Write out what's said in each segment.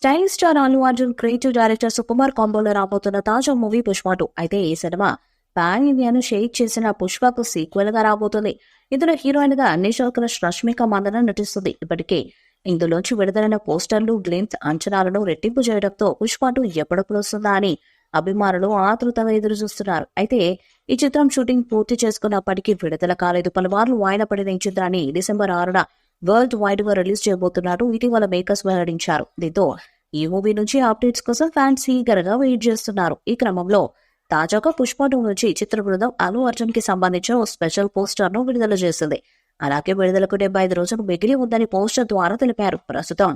Stylish star Allu Arjun creative director Sukumar కాంబోలో రాబోతున్న తాజా మూవీ పుష్ప 2. అయితే ఈ సినిమా పాన్ ఇండియాను షేక్ చేసిన పుష్పకు సీక్వెల్ గా రాబోతుంది. ఇందులో హీరోయిన్ గా నిషల్ క్రష్ రష్మిక మందన నటిస్తుంది. ఇప్పటికే ఇందులోంచి విడుదలైన పోస్టర్లు గ్లిమ్స్ అంచనాలను రెట్టింపు చేయడంతో పుష్ప 2 ఎప్పుడప్పుడు వస్తుందా అని అభిమానులు ఆతృతగా ఎదురు చూస్తున్నారు. అయితే ఈ చిత్రం షూటింగ్ పూర్తి చేసుకున్నప్పటికీ విడుదల కాలేదు. పలుమార్లు వాయిదా పడిన ఈ చిత్రాన్ని డిసెంబర్ 6న వరల్డ్ వైడ్ గా రిలీజ్ చేయబోతున్నారు ఇటీవల మేకర్స్ వెల్లడించారు. దీంతో ఈ మూవీ నుంచి అప్డేట్స్ కోసం ఫ్యాన్స్ ఈగర్ గా వెయిట్ చేస్తున్నారు. ఈ క్రమంలో తాజాగా పుష్ప 2 నుంచి చిత్ర బృందం అల్లు అర్జున్ కి సంబంధించిన ఓ స్పెషల్ పోస్టర్ ను విడుదల చేసింది. అలాగే విడుదలకు 75 రోజులు మిగిలి ఉందని పోస్టర్ ద్వారా తెలిపారు. ప్రస్తుతం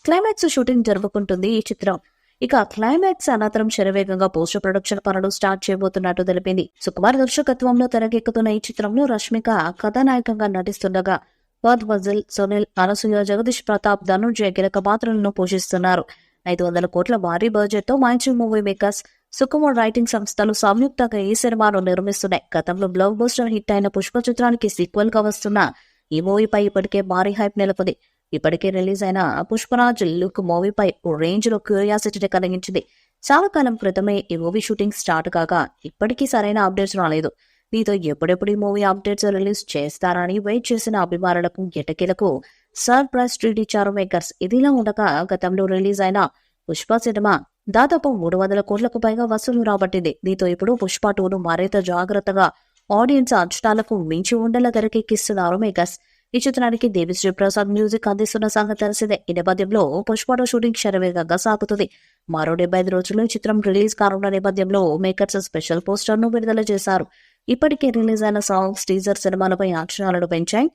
క్లైమాక్స్ షూటింగ్ జరుపుకుంటుంది ఈ చిత్రం. ఇక క్లైమాక్స్ అనంతరం శరవేగంగా పోస్ట్ ప్రొడక్షన్ పనులు స్టార్ట్ చేయబోతున్నట్టు తెలిపింది. సుకుమార్ దర్శకత్వంలో తెరకెక్కుతున్న ఈ చిత్రంలో రష్మిక కథానాయకంగా నటిస్తుండగా ఫహద్ ఫాజిల్, సునీల్, అనసూయ, జగదీష్ ప్రతాప్, ధనుంజయ్ కీలక పాత్రలను పోషిస్తున్నారు. 500 కోట్ల భారీ బడ్జెట్ తో మంచి మూవీ మేకర్స్, సుకుమార్ రైటింగ్ సంస్థలు సంయుక్తంగా ఈ సినిమాను నిర్మిస్తున్నాయి. గతంలో బ్లాక్ బస్టర్ హిట్ అయిన పుష్ప చిత్రానికి సీక్వెల్ గా వస్తున్న ఈ మూవీపై ఇప్పటికే భారీ హైప్ నెలకొంది. ఇప్పటికే రిలీజ్ అయిన పుష్పరాజ్ లుక్ మూవీపై ఓ రేంజ్ లో క్యూరియాసిటీని కలిగించింది. చాలా కాలం క్రితమే ఈ మూవీ షూటింగ్ స్టార్ట్ కాగా ఇప్పటికీ సరైన అప్డేట్స్ రాలేదు. దీంతో ఎప్పుడెప్పుడు ఈ మూవీ అప్డేట్స్ రిలీజ్ చేస్తారని వెయిట్ చేసిన అభిమానులకు ఎటకేలకు సర్ప్రైజ్ ట్రీట్ ఇచ్చారు మేకర్స్. ఇదిలా ఉండగా గతంలో రిలీజ్ అయిన పుష్ప సినిమా దాదాపు 300 కోట్లకు పైగా వసూలు రాబట్టింది. దీంతో ఇప్పుడు పుష్ప 2ను మరింత జాగ్రత్తగా ఆడియన్స్ అంచనాలకు మించి ఉండేలా తెరకెక్కిస్తున్నారు మేకర్స్. ఈ చిత్రానికి దేవిశ్రీ ప్రసాద్ మ్యూజిక్ అందిస్తున్న సంగతి తెలిసిందే. ఈ నేపథ్యంలో పుష్ప 2 షూటింగ్ శరవేగంగా సాగుతుంది. మరో 75 రోజుల్లో ఈ చిత్రం రిలీజ్ కానున్న నేపథ్యంలో మేకర్స్ స్పెషల్ పోస్టర్ ను విడుదల చేశారు. ఇప్పటికే రిలీజ్ అయిన సాంగ్స్, టీజర్ సినిమాలపై అంచనాలను పెంచాయి.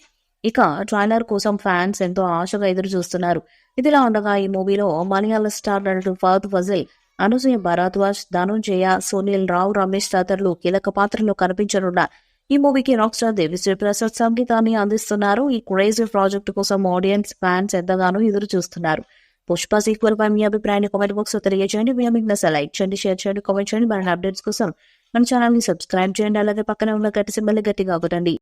ఇక ట్రైలర్ కోసం ఫ్యాన్స్ ఎంతో ఆశగా ఎదురు చూస్తున్నారు. ఇదిలా ఉండగా ఈ మూవీలో మలయాళ స్టార్ నటుడు ఫహద్ ఫాజిల్, అనసూయ భరద్వాజ్, ధనుంజయ, సునీల్, రావు రమేష్ తదితరులు కీలక పాత్రలో కనిపించనున్నారు. ఈ మూవీకి రాక్ స్టార్ దేవిశ్రీ ప్రసాద్ సంగీతాన్ని అందిస్తున్నారు. ఈ క్రేజీ ప్రాజెక్ట్ కోసం ఆడియన్స్, ఫ్యాన్స్ ఎంతగానో ఎదురు చూస్తున్నారు. పుష్ప సీక్వెల్ పై మీ అభిప్రాయాన్ని కామెంట్ బాక్స్ లో తెలియజేయండి. మీ మీకు నచ్చితే లైక్ చేయండి, షేర్ చేయండి, కామెంట్ చేయండి. మరిన్ని అప్డేట్స్ కోసం మన ఛానల్ ని సబ్స్క్రైబ్ చేయండి. అలాగే పక్కనే ఉన్న గట్టి సింబల్ గట్టిగా కొట్టండి.